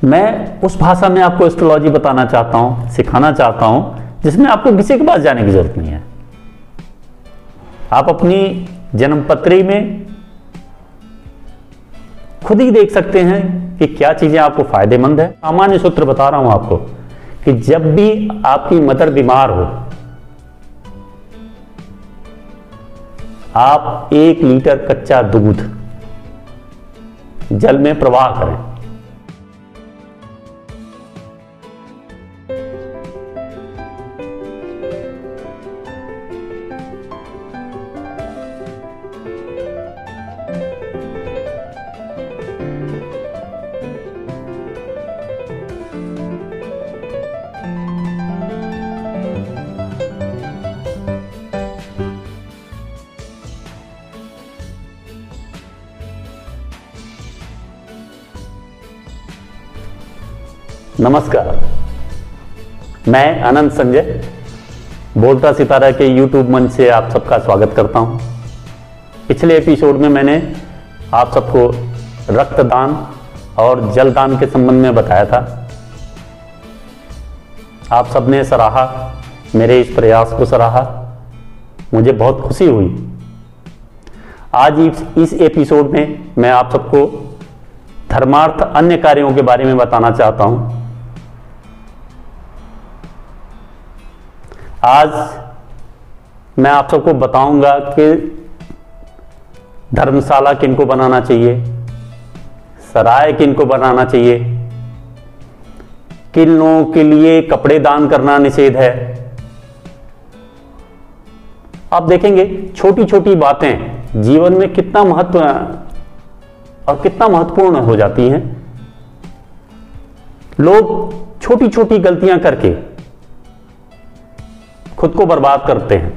मैं उस भाषा में आपको एस्ट्रोलॉजी बताना चाहता हूं, सिखाना चाहता हूं, जिसमें आपको किसी के पास जाने की जरूरत नहीं है। आप अपनी जन्मपत्री में खुद ही देख सकते हैं कि क्या चीजें आपको फायदेमंद है। सामान्य सूत्र बता रहा हूं आपको कि जब भी आपकी मदर बीमार हो, आप 1 लीटर कच्चा दूध जल में प्रवाह करें। नमस्कार, मैं अनंत संजय बोलता सितारा के YouTube मंच से आप सबका स्वागत करता हूं। पिछले एपिसोड में मैंने आप सबको रक्तदान और जलदान के संबंध में बताया था। आप सबने सराहा, मेरे इस प्रयास को सराहा, मुझे बहुत खुशी हुई। आज इस एपिसोड में मैं आप सबको धर्मार्थ अन्य कार्यों के बारे में बताना चाहता हूं। आज मैं आप सबको बताऊंगा कि धर्मशाला किनको बनाना चाहिए, सराय किनको बनाना चाहिए, किन लोगों के लिए कपड़े दान करना निषेध है। आप देखेंगे छोटी छोटी बातें जीवन में कितना महत्व और कितना महत्वपूर्ण हो जाती हैं। लोग छोटी छोटी गलतियां करके खुद को बर्बाद करते हैं।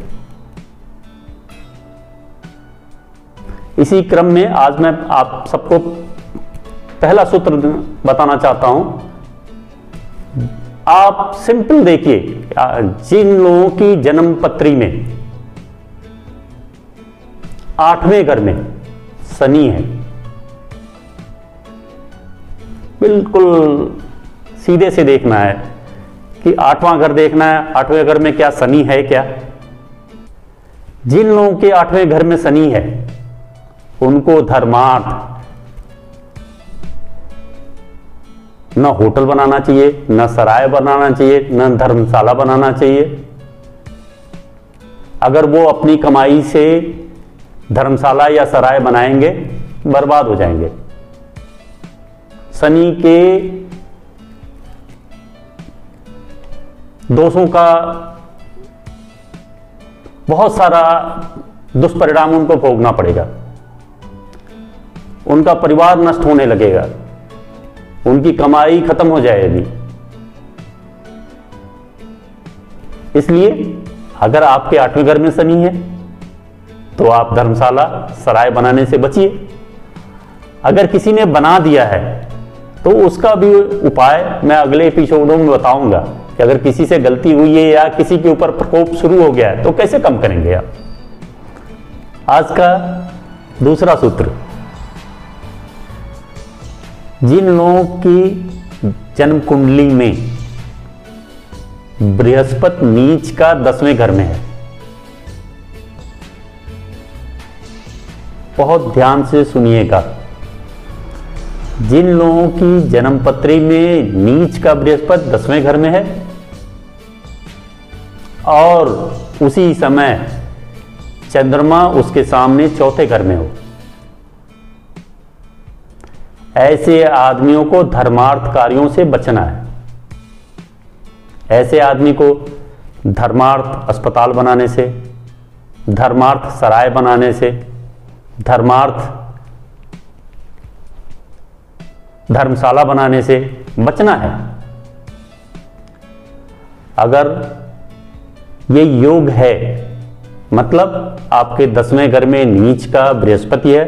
इसी क्रम में आज मैं आप सबको पहला सूत्र बताना चाहता हूं। आप सिंपल देखिए, जिन लोगों की जन्मपत्री में 8वें घर में शनि है, बिल्कुल सीधे से देखना है कि 8वां घर देखना है, 8वें घर में क्या शनि है क्या। जिन लोगों के 8वें घर में शनि है उनको धर्मार्थ न होटल बनाना चाहिए, न सराय बनाना चाहिए, न धर्मशाला बनाना चाहिए। अगर वो अपनी कमाई से धर्मशाला या सराय बनाएंगे, बर्बाद हो जाएंगे। शनि के दोषों का बहुत सारा दुष्परिणाम उनको भोगना पड़ेगा। उनका परिवार नष्ट होने लगेगा, उनकी कमाई खत्म हो जाएगी। इसलिए अगर आपके 8वें घर में शनि है तो आप धर्मशाला सराय बनाने से बचिए। अगर किसी ने बना दिया है तो उसका भी उपाय मैं अगले एपिसोडों में बताऊंगा कि अगर किसी से गलती हुई है या किसी के ऊपर प्रकोप शुरू हो गया है तो कैसे कम करेंगे आप। आज का दूसरा सूत्र, जिन लोगों की जन्म कुंडली में बृहस्पति नीच का 10वें घर में है, बहुत ध्यान से सुनिएगा। जिन लोगों की जन्मपत्री में नीच का बृहस्पति 10वें घर में है और उसी समय चंद्रमा उसके सामने 4थे घर में हो, ऐसे आदमियों को धर्मार्थ कार्यों से बचना है। ऐसे आदमी को धर्मार्थ अस्पताल बनाने से, धर्मार्थ सराय बनाने से, धर्मार्थ धर्मशाला बनाने से बचना है। अगर ये योग है, मतलब आपके 10वें घर में नीच का बृहस्पति है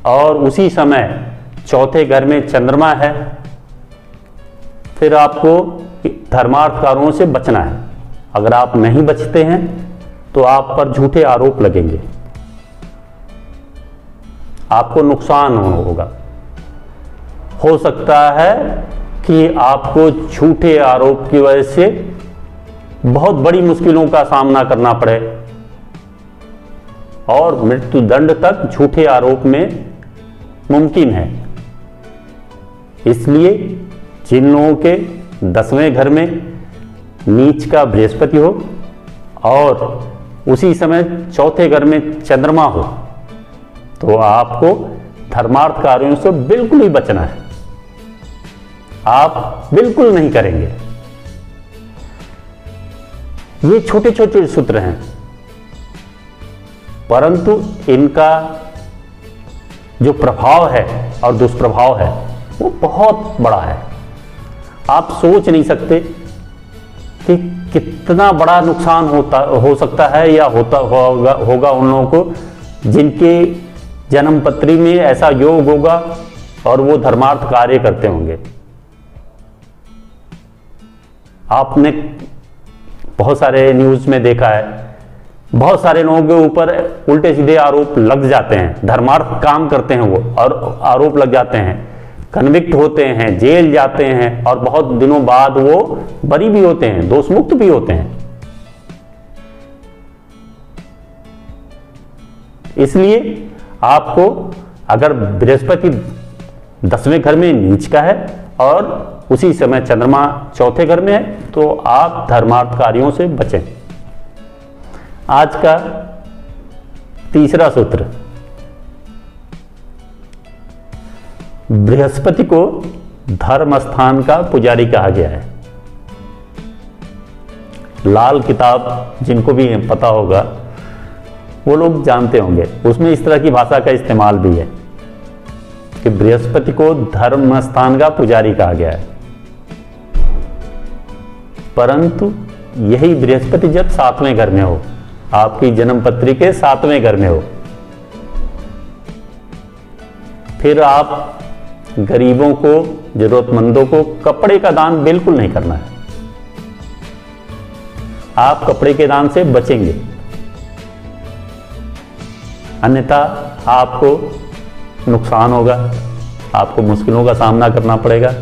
और उसी समय 4थे घर में चंद्रमा है, फिर आपको धर्मार्थ कार्यों से बचना है। अगर आप नहीं बचते हैं तो आप पर झूठे आरोप लगेंगे, आपको नुकसान होगा। हो सकता है कि आपको झूठे आरोप की वजह से बहुत बड़ी मुश्किलों का सामना करना पड़े और मृत्युदंड तक झूठे आरोप में मुमकिन है। इसलिए जिन लोगों के 10वें घर में नीच का बृहस्पति हो और उसी समय चौथे घर में चंद्रमा हो, तो आपको धर्मार्थ कार्यों से बिल्कुल ही बचना है। आप बिल्कुल नहीं करेंगे। ये छोटे छोटे सूत्र हैं, परंतु इनका जो प्रभाव है और दुष्प्रभाव है वो बहुत बड़ा है। आप सोच नहीं सकते कि कितना बड़ा नुकसान हो सकता है या होगा उन लोगों को जिनके जन्म पत्री में ऐसा योग होगा और वो धर्मार्थ कार्य करते होंगे। आपने बहुत सारे न्यूज में देखा है, बहुत सारे लोगों के ऊपर उल्टे सीधे आरोप लग जाते हैं, धर्मार्थ काम करते हैं वो और आरोप लग जाते हैं, कन्विक्ट होते हैं, जेल जाते हैं और बहुत दिनों बाद वो बरी भी होते हैं, दोष मुक्त भी होते हैं। इसलिए आपको अगर बृहस्पति 10वें घर में नीच का है और उसी समय चंद्रमा चौथे घर में है, तो आप धर्मार्थ कार्यों से बचें। आज का तीसरा सूत्र, बृहस्पति को धर्म स्थान का पुजारी कहा गया है। लाल किताब जिनको भी पता होगा वो लोग जानते होंगे, उसमें इस तरह की भाषा का इस्तेमाल भी है कि बृहस्पति को धर्म स्थान का पुजारी कहा गया है। परंतु यही बृहस्पति जब 7वें घर में हो, आपकी जन्म पत्री के 7वें घर में हो, फिर आप गरीबों को, जरूरतमंदों को कपड़े का दान बिल्कुल नहीं करना है। आप कपड़े के दान से बचेंगे, अन्यथा आपको नुकसान होगा, आपको मुश्किलों का सामना करना पड़ेगा,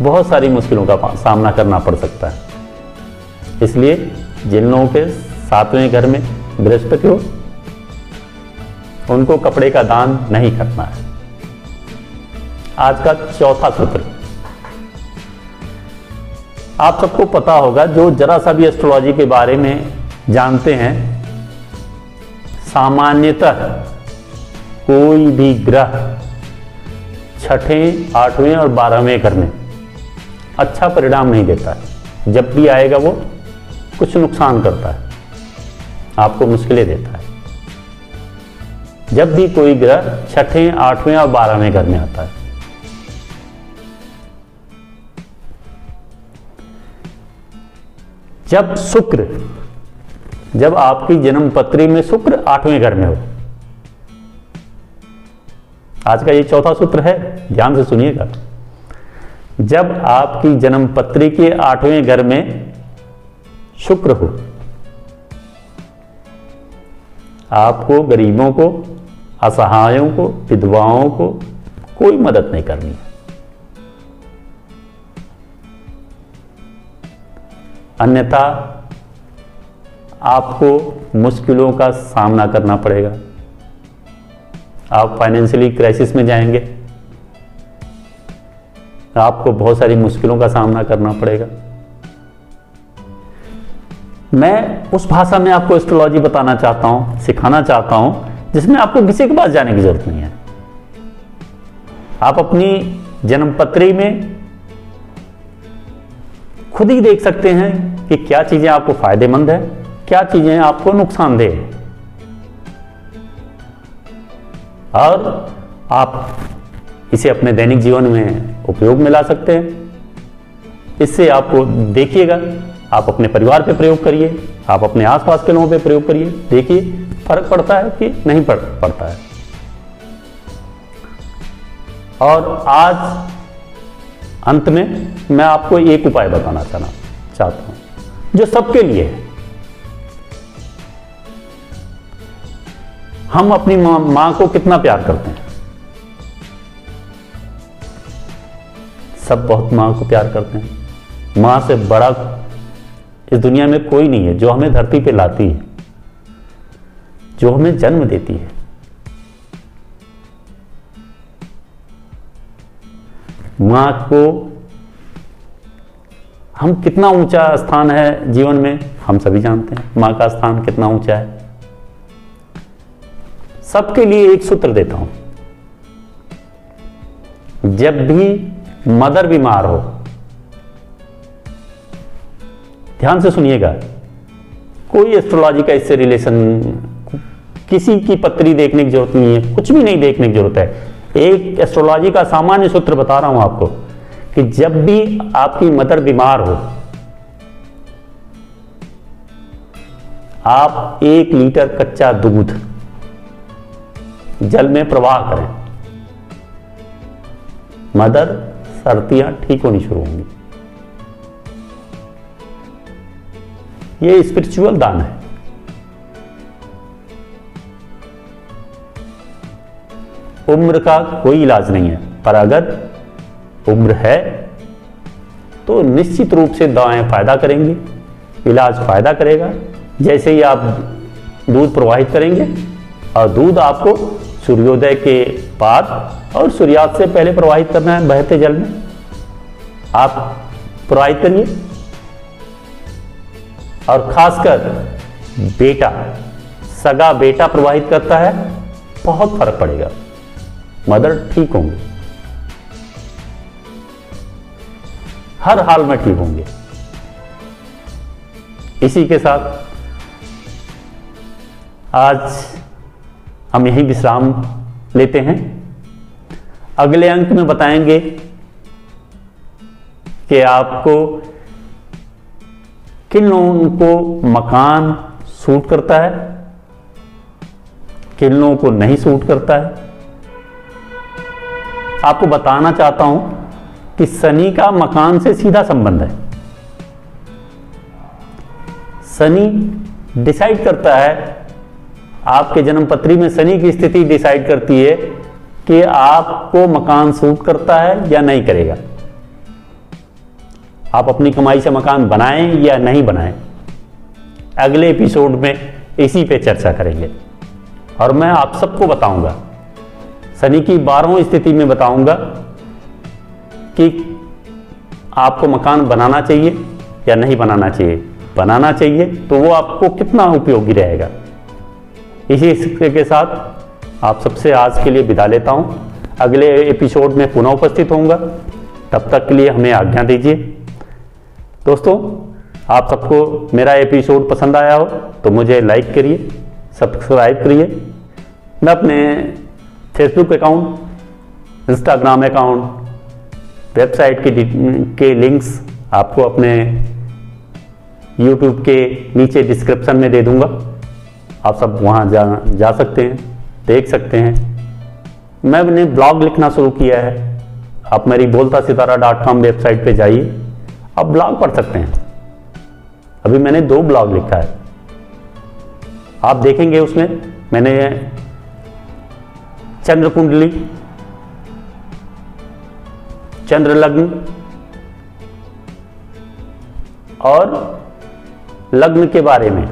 बहुत सारी मुश्किलों का सामना करना पड़ सकता है। इसलिए जिन लोगों के 7वें घर में बृहस्पति हो उनको कपड़े का दान नहीं करना है। आज का चौथा सूत्र, आप सबको पता होगा, जो जरा सा भी एस्ट्रोलॉजी के बारे में जानते हैं, सामान्यतः कोई भी ग्रह 6ठे, 8वें और 12वें घर में अच्छा परिणाम नहीं देता है। जब भी आएगा वो कुछ नुकसान करता है, आपको मुश्किलें देता है। जब भी कोई ग्रह 6ठे, 8वें और 12वें घर में आता है, जब आपकी जन्म पत्री में शुक्र 8वें घर में हो, आज का ये चौथा सूत्र है, ध्यान से सुनिएगा। जब आपकी जन्म पत्री के 8वें घर में शुक्र हो, आपको गरीबों को, असहायों को, विधवाओं को कोई मदद नहीं करनी है। अन्यथा आपको मुश्किलों का सामना करना पड़ेगा, आप फाइनेंशियली क्राइसिस में जाएंगे, आपको बहुत सारी मुश्किलों का सामना करना पड़ेगा। मैं उस भाषा में आपको एस्ट्रोलॉजी बताना चाहता हूं, सिखाना चाहता हूं, जिसमें आपको किसी के पास जाने की जरूरत नहीं है। आप अपनी जन्मपत्री में खुद ही देख सकते हैं कि क्या चीजें आपको फायदेमंद है, क्या चीजें आपको नुकसानदेह है, और आप इसे अपने दैनिक जीवन में उपयोग में ला सकते हैं। इससे आपको देखिएगा, आप अपने परिवार पे प्रयोग करिए, आप अपने आसपास के लोगों पे प्रयोग करिए, देखिए फर्क पड़ता है कि नहीं पड़ता है। और आज अंत में मैं आपको एक उपाय बताना चाहता हूं जो सबके लिए है। हम अपनी मां को कितना प्यार करते हैं, सब बहुत माँ को प्यार करते हैं। माँ से बड़ा इस दुनिया में कोई नहीं है, जो हमें धरती पे लाती है, जो हमें जन्म देती है। माँ को हम कितना ऊंचा स्थान है जीवन में हम सभी जानते हैं। माँ का स्थान कितना ऊंचा है। सबके लिए एक सूत्र देता हूं, जब भी मदर बीमार हो, ध्यान से सुनिएगा, कोई एस्ट्रोलॉजी का इससे रिलेशन, किसी की पत्री देखने की जरूरत नहीं है, कुछ भी नहीं देखने की जरूरत है। एक एस्ट्रोलॉजी का सामान्य सूत्र बता रहा हूं आपको कि जब भी आपकी मदर बीमार हो, आप 1 लीटर कच्चा दूध जल में प्रवाह करें, मदर सर्दियां ठीक होनी शुरू होंगी। ये स्पिरिचुअल दान है। उम्र का कोई इलाज नहीं है, पर अगर उम्र है तो निश्चित रूप से दवाएं फायदा करेंगी, इलाज फायदा करेगा। जैसे ही आप दूध प्रवाहित करेंगे, और दूध आपको सूर्योदय के बाद और सूर्यास्त से पहले प्रवाहित करना है बहते जल में। आप प्रवाहित करिए, और खासकर बेटा, सगा बेटा प्रवाहित करता है, बहुत फर्क पड़ेगा, मदर ठीक होंगे, हर हाल में ठीक होंगे। इसी के साथ आज हम यही विश्राम लेते हैं। अगले अंक में बताएंगे कि आपको किन लोगों को मकान सूट करता है, किन लोगों को नहीं सूट करता है। आपको बताना चाहता हूं कि शनि का मकान से सीधा संबंध है। शनि डिसाइड करता है, आपके जन्म पत्री में शनि की स्थिति डिसाइड करती है कि आपको मकान सूट करता है या नहीं करेगा। आप अपनी कमाई से मकान बनाएं या नहीं बनाएं, अगले एपिसोड में इसी पे चर्चा करेंगे। और मैं आप सबको बताऊंगा, शनि की 12वीं स्थिति में बताऊंगा कि आपको मकान बनाना चाहिए या नहीं बनाना चाहिए। बनाना चाहिए तो वो आपको कितना उपयोगी रहेगा। इसी के साथ आप सबसे आज के लिए विदा लेता हूं। अगले एपिसोड में पुनः उपस्थित होऊंगा। तब तक के लिए हमें आज्ञा दीजिए। दोस्तों, आप सबको मेरा एपिसोड पसंद आया हो तो मुझे लाइक करिए, सब्सक्राइब करिए। मैं अपने Facebook account, Instagram account, website के लिंक्स आपको अपने यूट्यूब के नीचे डिस्क्रिप्शन में दे दूंगा। आप सब वहाँ जा सकते हैं, देख सकते हैं। मैंने ब्लॉग लिखना शुरू किया है। आप मेरी boltasitarah.com वेबसाइट पे जाइए, आप ब्लॉग पढ़ सकते हैं। अभी मैंने 2 ब्लॉग लिखा है, आप देखेंगे उसमें मैंने चंद्र कुंडली, चंद्र लग्न और लग्न के बारे में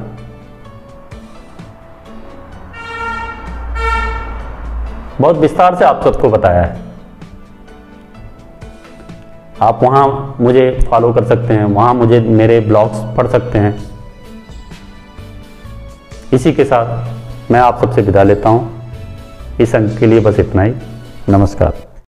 बहुत विस्तार से आप सबको बताया है। आप वहां मुझे फॉलो कर सकते हैं, वहां मुझे मेरे ब्लॉग्स पढ़ सकते हैं। इसी के साथ मैं आप सबसे विदा लेता हूं। इस अंक के लिए बस इतना ही। नमस्कार।